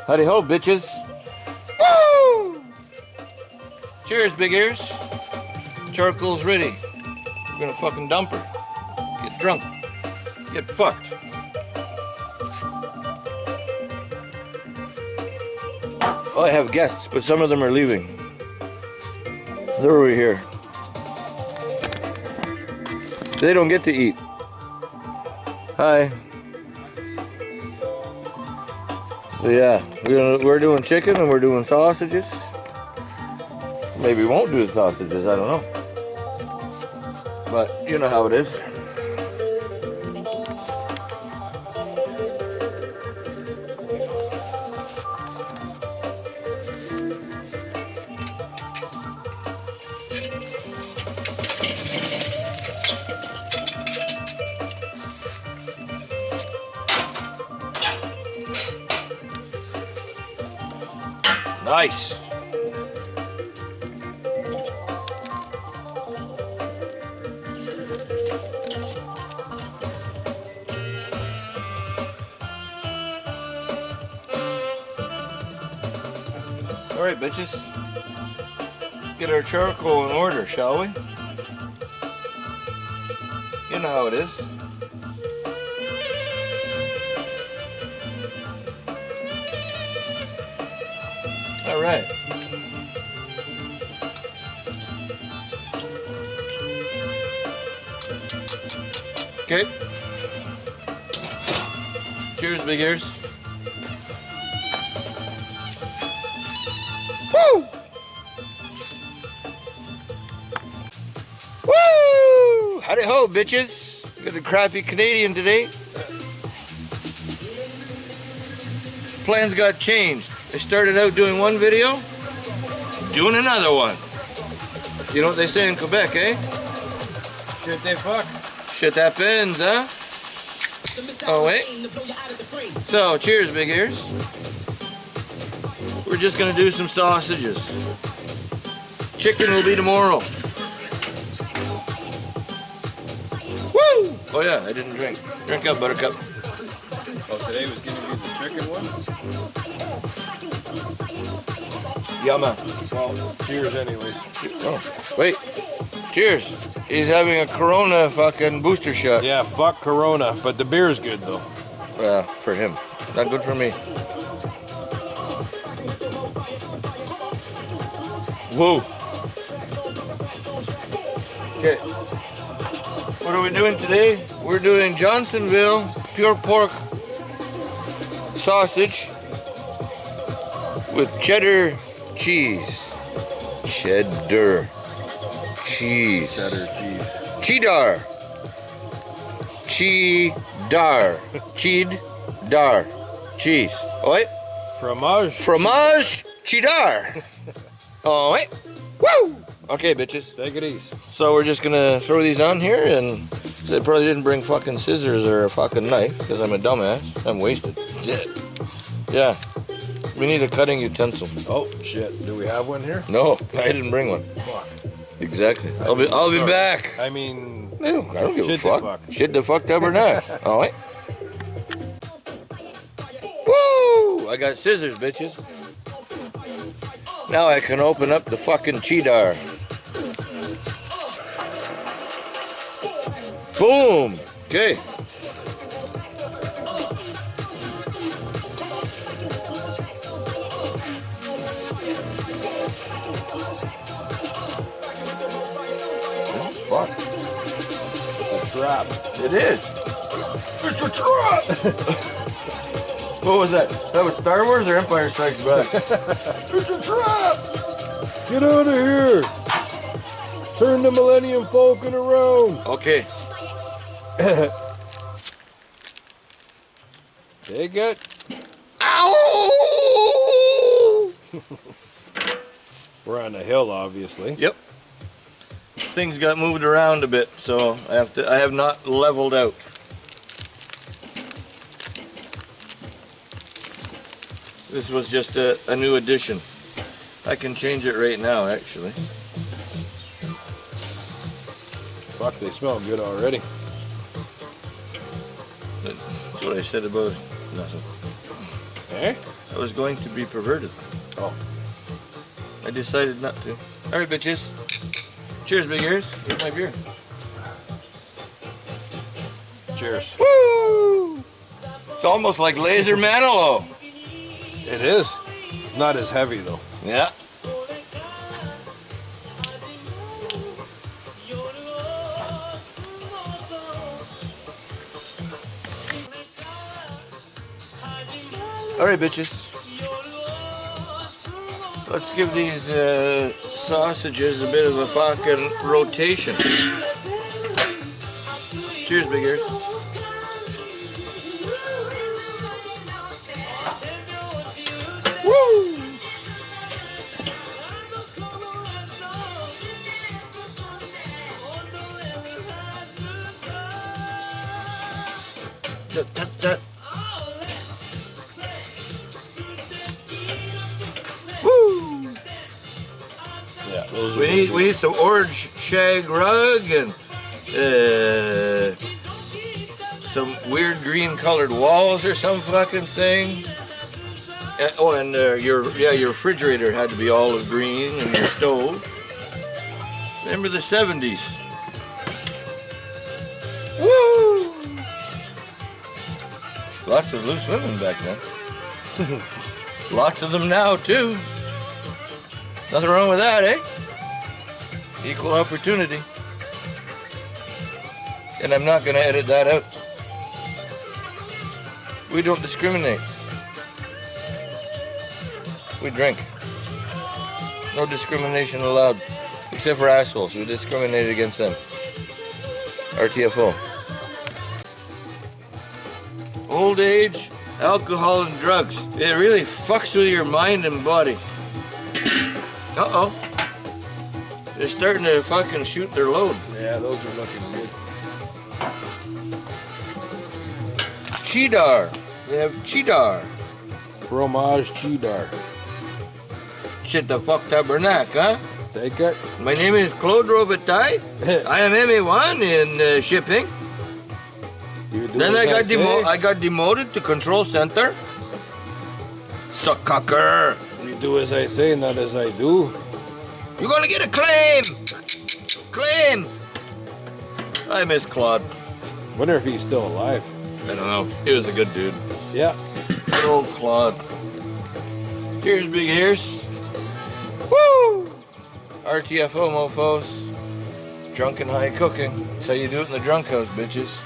Howdy ho, bitches. Woo! Cheers, big ears. Charcoal's ready. We're gonna fucking dump her. Get drunk. Get fucked. Oh, I have guests, but some of them are leaving. They're over here. They don't get to eat. Hi. So yeah, we're doing chicken and we're doing sausages. Maybe we won't do the sausages, I don't know. But you know how it is. Nice. All right, bitches. Let's get our charcoal in order, shall we? You know how it is. All right. Okay. Cheers, big ears. Woo! Woo! Howdy ho, bitches. We got a crappy Canadian today. Plans got changed. I started out doing one video, doing another one. You know what they say in Quebec, eh? Shit they fuck. Shit happens, huh? Oh, wait. So, cheers, big ears. We're just gonna do some sausages. Chicken will be tomorrow. Woo! Oh yeah, I didn't drink. Drink up, buttercup. Oh, today was gonna be the chicken one? Yumma. Well, cheers anyways. Oh, wait. Cheers. He's having a Corona fucking booster shot. Yeah, fuck Corona, but the beer's good though. For him. Not good for me. Whoa. Okay. What are we doing today? We're doing Johnsonville pure pork sausage with cheddar cheese. Cheddar cheese. Cheddar cheese. Cheddar. Cheddar. Cheddar. Cheese. Oi. Fromage. Fromage. Cheddar. Oh, wait. Woo! Okay, bitches. Take it easy. So we're just gonna throw these on here, and I probably didn't bring fucking scissors or a fucking knife because I'm a dumbass. I'm wasted. Yeah. We need a cutting utensil. Oh shit! Do we have one here? No, I didn't bring one. Fuck. Exactly. I'll be back. I mean, I don't give a shit fuck. the fuck. Shit the fucked up or not. All right. Woo! I got scissors, bitches. Now I can open up the fucking cheddar. Boom. Okay. Fuck. it's a trap. It is. It's a trap. What was that? That was Star Wars or Empire Strikes Back? It's a trap. Get out of here! Turn the Millennium Falcon around. Okay. Take it. Ow! We're on a hill, obviously. Yep. Things got moved around a bit, so I have not leveled out. This was just a new addition. I can change it right now, actually. Fuck, they smell good already. That's what I said about nothing. Eh? I was going to be perverted. Oh. I decided not to. All right, bitches. Cheers, big ears. Here's my beer. Cheers. Woo! It's almost like Laser Manilow. It is. Not as heavy though. Yeah. All right, bitches. Let's give these sausages a bit of a fucking rotation. Cheers, big ears. Woo! Da. Woo! Yeah, those We need some orange shag rug and some weird green colored walls or some fucking thing. And your refrigerator had to be olive green and your stove. Remember the 70s? Woo! Lots of loose women back then. Lots of them now too. Nothing wrong with that, eh? Equal opportunity. And I'm not going to edit that out. We don't discriminate. We drink. No discrimination allowed. Except for assholes. We discriminate against them. RTFO. Old age, alcohol, and drugs. It really fucks with your mind and body. Uh-oh. They're starting to fucking shoot their load. Yeah, those are looking good. Cheddar. They have cheddar. Fromage cheddar. Shit the fuck tabernacle, huh? Take it. My name is Claude Robitaille. I am MA1 in shipping. You do Then as I got demoted to control center. Sucker. You do as I say, not as I do. You're gonna get a claim. Claim. I miss Claude. Wonder if he's still alive. I don't know. He was a good dude. Yeah. Good old Claude. Cheers, big ears. Woo! RTFO, mofos. Drunken high cooking. That's how you do it in the drunk house, bitches.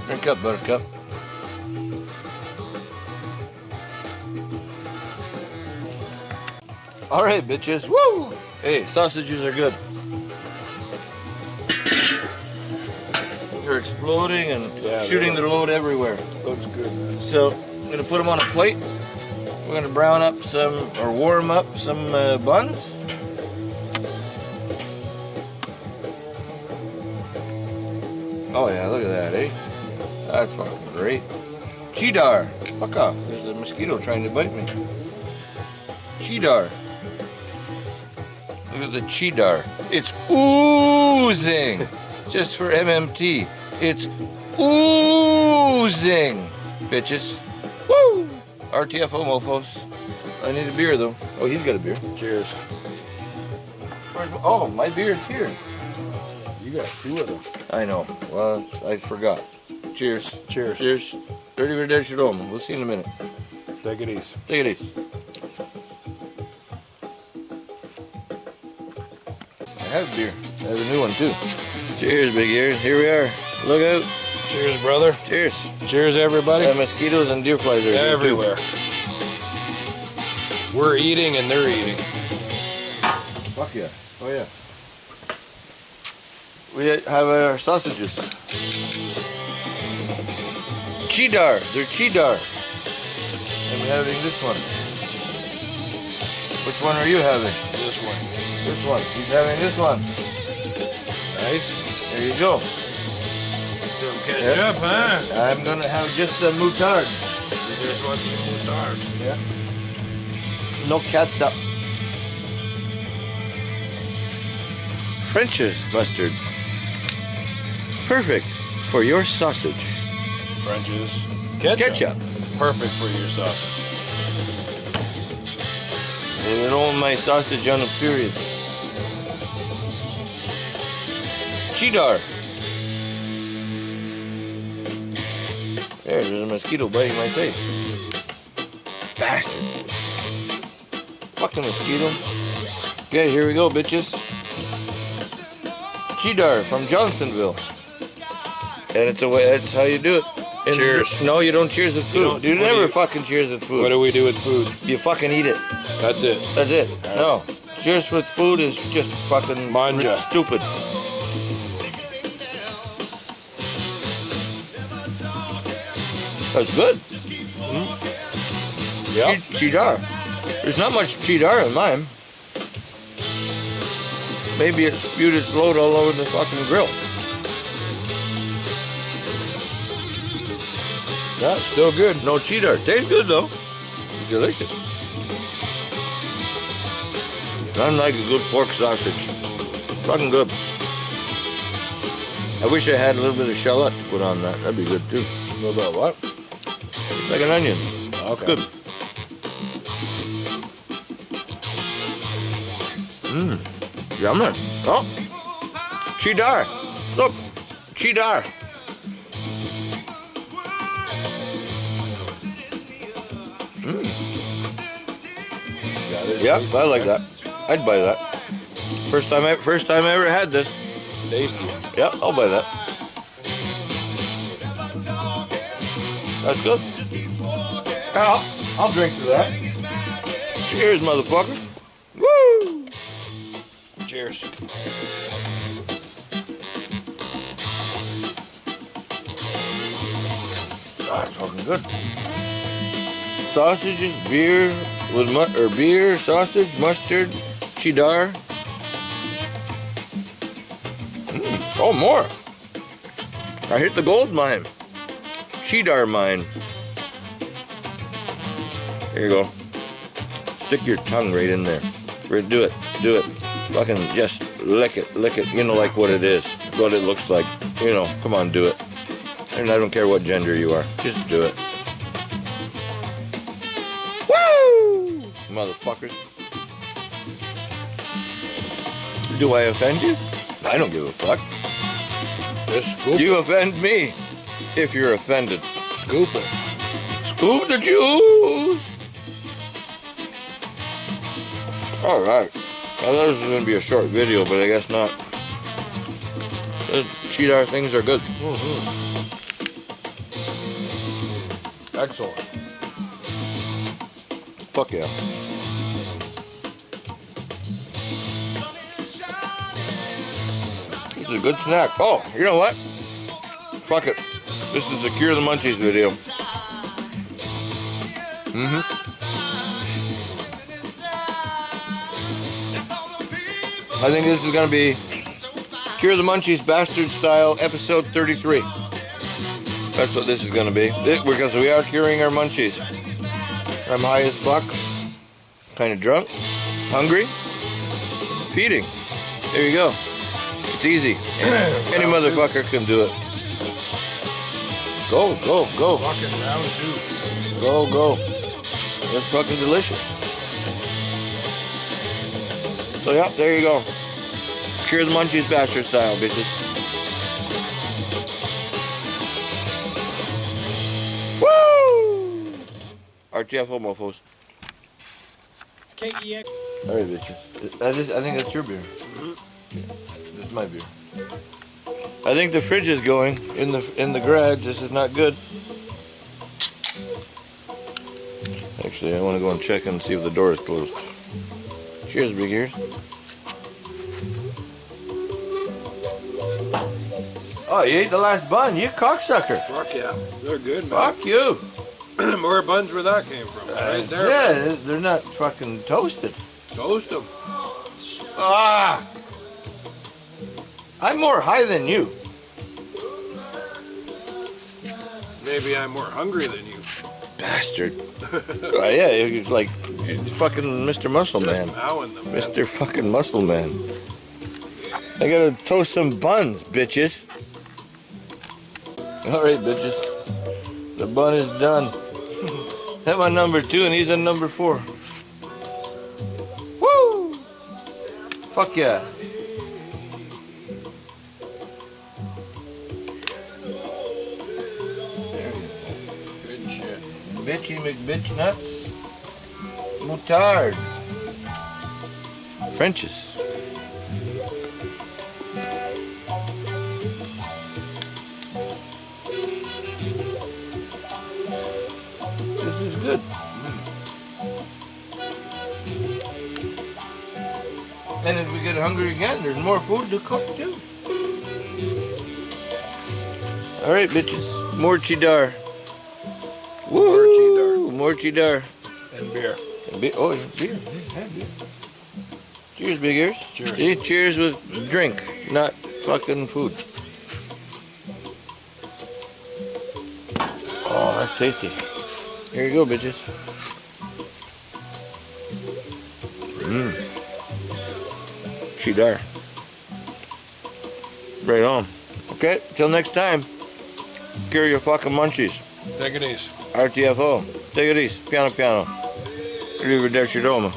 Drink up, buttercup. All right, bitches. Woo! Hey, sausages are good. They're exploding and shooting their load everywhere. Looks good, man. So I'm gonna put them on a plate. We're gonna brown up some, or warm up some buns. Oh yeah, look at that, eh? That's fucking great. Cheddar. Fuck off. There's a mosquito trying to bite me. Cheddar. Look at the cheddar. It's oozing. Just for MMT. It's oozing. Bitches. Woo! RTFO, mofos. I need a beer, though. Oh, he's got a beer. Cheers. Oh, my beer's here. You got two of them. I know. Well, I forgot. Cheers. Cheers. Cheers. Dirty Redemption Home. We'll see you in a minute. Take it easy. Take it easy. I have beer. I have a new one, too. Cheers, big ears. Here we are. Look out. Cheers, brother. Cheers. Cheers, everybody. Mosquitoes and deer flies are here, everywhere. We're eating and they're eating. Fuck yeah. Oh yeah. We have our sausages. Cheddar. They're cheddar. I'm having this one. Which one are you having? This one. This one. He's having this one. Nice. There you go. Some ketchup, huh? I'm gonna have just the moutarde. You just want the moutarde. Yeah. No ketchup. French's mustard. Perfect for your sausage. French's Ketchup. perfect for your sausage. And I don't want my sausage on a period. Cheddar. There's a mosquito biting my face. Bastard. Fucking mosquito. Okay, here we go, bitches. Cheddar from Johnsonville. And it's a way, that's how you do it. And Cheers. No, you don't cheers with food. You never fucking cheers with food. What do we do with food? You fucking eat it. That's it. That's it. No. Cheers with food is just fucking Manja. stupid. That's good. Yeah. Cheddar. There's not much cheddar in mine. Maybe it spewed its load all over the fucking grill. Yeah, still good. No cheddar. Tastes good though. Delicious. Nothing like a good pork sausage. Fucking good. I wish I had a little bit of shallot to put on that. That'd be good too. A little bit of what? It's like an onion. Okay. Good. Mmm. Yummy. Oh. Cheddar. Look. Cheddar. Mmm. Yeah, I like that. I'd buy that. First time I ever had this. Tasty. Yeah, I'll buy that. That's good. I'll drink to that. Cheers, motherfucker. Woo! Cheers. Ah, it's fucking good. Sausages, beer with beer, sausage, mustard, cheddar. Oh, more. I hit the gold mine. Cheddar mine. There you go. Stick your tongue right in there. Right, do it. Do it. Fucking just lick it. Lick it. You know, like what it is. What it looks like. You know, come on, do it. And I don't care what gender you are. Just do it. Woo! Motherfuckers. Do I offend you? I don't give a fuck. Just scoop You offend me if you're offended. Scoop it. Scoop the juice! Alright. I thought this was going to be a short video, but I guess not. The cheddar things are good. Excellent. Fuck yeah. This is a good snack. Oh, you know what? Fuck it. This is a Cure the Munchies video. I think this is going to be Cure the Munchies Bastard Style Episode 33. That's what this is going to be. Because we are curing our munchies. I'm high as fuck. Kind of drunk. Hungry. Feeding. There you go. It's easy. Any motherfucker can do it. Go, go, go. Fucking round two. Go, go. That's fucking delicious. So, yeah, there you go. Cure the Munchies Bastard Style, bitches. Woo! RTFO mofos. It's KEX. Alright, bitches. I think that's your beer. Yeah, this is my beer. I think the fridge is going in the garage. This is not good. Actually, I want to go and check and see if the door is closed. Cheers, big ears. Oh, you ate the last bun, you cocksucker. Fuck yeah. They're good, man. Fuck you. Where buns where that came from. Right there. Yeah, they're not fucking toasted. Toast them. Ah! I'm more high than you. Maybe I'm more hungry than you. Bastard. Yeah, you're like fucking Mr. Muscle Man. Just mowing them, man. Mr. fucking Muscle Man. I gotta toast some buns, bitches. Alright, bitches. The bun is done. I'm on number 2 and he's on number 4. Woo! Fuck yeah. There you go. Good shit. Bitchy McBitch nuts. Moutard. French's. This is good. And if we get hungry again, there's more food to cook too. Alright, bitches. More cheddar. Woo! More cheddar. And beer. And oh, yeah, beer. Yeah, beer. Cheers, big ears. Cheers. See, cheers with drink, not fucking food. Oh, that's tasty. Here you go, bitches. Cheddar. Right on. Okay, till next time. Cure your fucking munchies. Take it easy. RTFO. Take it easy. Piano, piano. Arrivederci Roma.